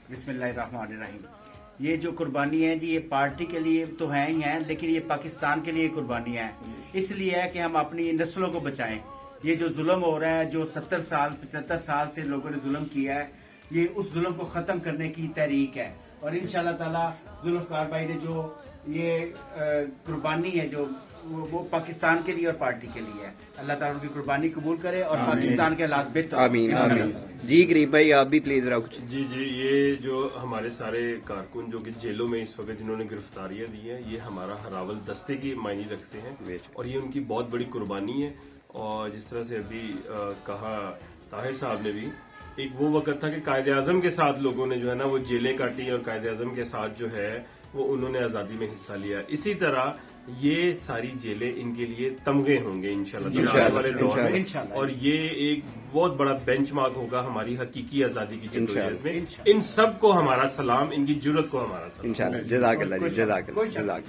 बिस्मिल्लाहिर्रहमानिर्रहीम। ये जो कुर्बानी है जी, ये पार्टी के लिए तो है ही है, लेकिन ये पाकिस्तान के लिए कुर्बानी है। इसलिए है कि हम अपनी नस्लों को बचाएं। ये जो जुल्म हो रहा है, जो 70 साल 75 साल से लोगों ने जुल्म किया है, ये उस जुल्म को खत्म करने की तहरीक है। और इंशाल्लाह ताला जुल्फकार भाई ने जो ये कुर्बानी है, जो वो पाकिस्तान के लिए और पार्टी के लिए है। अल्लाह ताला उनकी कुर्बानी कबूल करे और पाकिस्तान के हालात बेहतर। आमीन आमीन। जी गरीब भाई, आप भी प्लीज जरा कुछ। जी, ये जो हमारे सारे कारकुन जो कि जेलों में इस वक्त जिन्होंने गिरफ्तारियां दी हैं, ये हमारा हरावल दस्ते की मायने रखते हैं और ये उनकी बहुत बड़ी कुर्बानी है। और जिस तरह से अभी कहा ताहिर साहब ने भी, एक वो वक्त था कि कायदे आजम के साथ लोगों ने जो है ना वो जेलें काटी और कायदे आजम के साथ जो है वो उन्होंने आज़ादी में हिस्सा लिया। इसी तरह ये सारी जेलें इनके लिए तमगे होंगे इंशाल्लाह आने वाले दौर में, और ये एक बहुत बड़ा बेंचमार्क होगा हमारी हकीकी आज़ादी की जद्दोजहद में। इन सब को हमारा सलाम, इनकी जुर्रत को हमारा सलाम। इंशाल्लाह। जज़ाकल्लाह जी, जज़ाकल्लाह।